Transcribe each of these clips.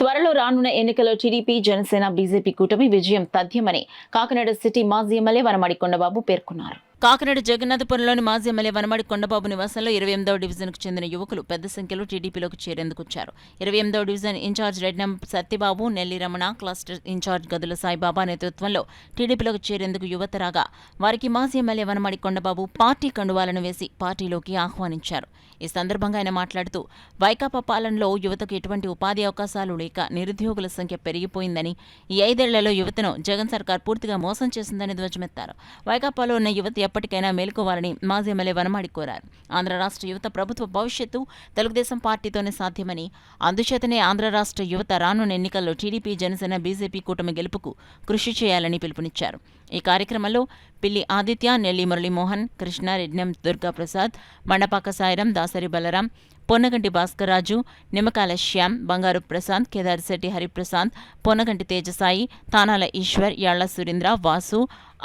త్వరలో రానున్న ఎన్నికల్లో టీడీపీ, జనసేన, బీజేపీ కూటమి విజయం తథ్యమని కాకినాడ సిటీ మాజీ ఎమ్మెల్యే వనమాడి కొండబాబు పేర్కొన్నారు. కాకినాడ జగన్నాథపురంలోని మాజీ ఎమ్మెల్యే వనమాడి కొండబాబు నివాసంలో 28వ డివిజన్కు చెందిన యువకులు పెద్ద సంఖ్యలో టీడీపీలోకి చేరేందుకొచ్చారు. 28వ division incharge Rednam Satyababu, Nelli Ramana, cluster incharge గదుల సాయిబాబా నేతృత్వంలో టీడీపీలోకి చేరేందుకు యువత రాగా వారికి మాజీ ఎమ్మెల్యే వనమాడి కొండబాబు పార్టీ కండువాలను వేసి పార్టీలోకి ఆహ్వానించారు. ఈ సందర్భంగా ఆయన మాట్లాడుతూ వైకాపా పాలనలో యువతకు ఎటువంటి ఉపాధి అవకాశాలు లేక నిరుద్యోగుల సంఖ్య పెరిగిపోయిందని, ఈ 5 ఏళ్లలో యువతను జగన్ సర్కార్ పూర్తిగా మోసం చేసిందని ధ్వజమెత్తారు. వైకాపాలో ఉన్న యువత ఎప్పటికైనా మేలుకోవాలని మాజీ ఎమ్మెల్యే వనమాడి కోరారు. ఆంధ్ర రాష్ట్ర యువత ప్రభుత్వ భవిష్యత్తు తెలుగుదేశం పార్టీతోనే సాధ్యమని, అందుచేతనే ఆంధ్ర రాష్ట్ర యువత రానున్న ఎన్నికల్లో టీడీపీ, జనసేన, బీజేపీ కూటమి గెలుపుకు కృషి చేయాలని పిలుపునిచ్చారు. ఈ కార్యక్రమంలో పిల్లి ఆదిత్య, నెల్లి మురళీమోహన్, కృష్ణ, రెడ్నం దుర్గాప్రసాద్, మండపాక సాయిరం, దాసరి బలరాం, పొన్నగంటి భాస్కర్రాజు, నిమ్మకాల శ్యామ్, బంగారు ప్రశాంత్, కేదారిశెట్టి హరిప్రసాద్, పొన్నగంటి తేజసాయి, తానాల ఈశ్వర్, యాళ్ల సురేంద్ర, వాసు,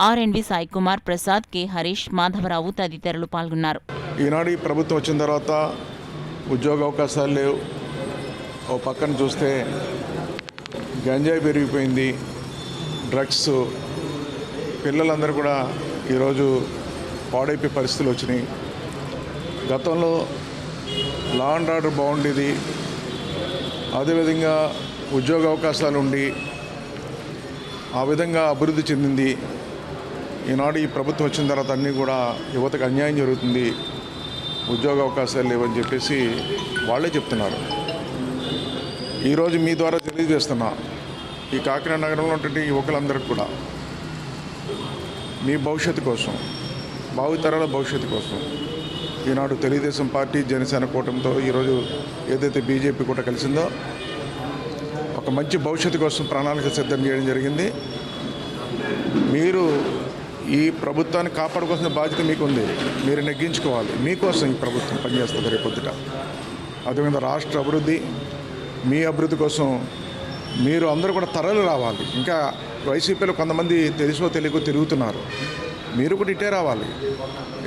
ఆర్ఎన్వి సాయికుమార్, ప్రసాద్, కె హరీష్, మాధవరావు తదితరులు పాల్గొన్నారు. ఈనాడు ఈ ప్రభుత్వం వచ్చిన తర్వాత ఉద్యోగ అవకాశాలు లేవు. ఓ పక్కన చూస్తే గంజాయి పెరిగిపోయింది, డ్రగ్స్, పిల్లలందరూ కూడా ఈరోజు పాడైపోయే పరిస్థితులు వచ్చినాయి. గతంలో లా అండ్ ఆర్డర్ బాగుండేది, అదేవిధంగా ఉద్యోగ అవకాశాలు ఉండి ఆ విధంగా అభివృద్ధి చెందింది. ఈనాడు ఈ ప్రభుత్వం వచ్చిన తర్వాత అన్నీ కూడా యువతకు అన్యాయం జరుగుతుంది, ఉద్యోగ అవకాశాలు లేవని చెప్పేసి వాళ్ళే చెప్తున్నారు. ఈరోజు మీ ద్వారా తెలియజేస్తున్నా, ఈ కాకినాడ నగరంలో ఉన్నటువంటి యువకులందరికీ కూడా మీ భవిష్యత్తు కోసం, భావితరాల భవిష్యత్తు కోసం ఈనాడు తెలుగుదేశం పార్టీ, జనసేన కూటమితో ఈరోజు ఏదైతే బీజేపీ కూడా కలిసిందో ఒక మంచి భవిష్యత్తు కోసం ప్రణాళిక సిద్ధం చేయడం జరిగింది. మీరు ఈ ప్రభుత్వాన్ని కాపాడుకోవాల్సిన బాధ్యత మీకు ఉంది. మీరు నెగ్గించుకోవాలి. మీకోసం ఈ ప్రభుత్వం పనిచేస్తుంది రేపొద్దుట. అదేవిధంగా రాష్ట్ర అభివృద్ధి, మీ అభివృద్ధి కోసం మీరు అందరూ కూడా తరలి రావాలి. ఇంకా వైసీపీలో కొంతమంది తెలుసో తెలియకో తిరుగుతున్నారు. మీరు కూడా ఇట్టే రావాలి.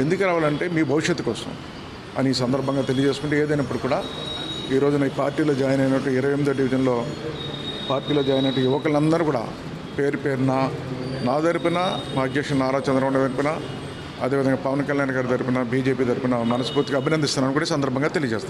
ఎందుకు రావాలంటే మీ భవిష్యత్తు కోసం అని ఈ సందర్భంగా తెలియజేసుకుంటే, ఏదైనప్పుడు కూడా ఈరోజున ఈ పార్టీలో జాయిన్ అయినట్టు 28వ డివిజన్లో పార్టీలో జాయిన్ అయినట్టు యువకులందరూ కూడా పేరు పేరున నా తరపున, మా అధ్యక్షుడు నారా చంద్రబాబు తరపున, అదేవిధంగా పవన్ కళ్యాణ్ గారి తరపున, బీజేపీ తరపున మనస్ఫూర్తిగా అభినందిస్తున్నాను కూడా సందర్భంగా తెలియజేస్తాను.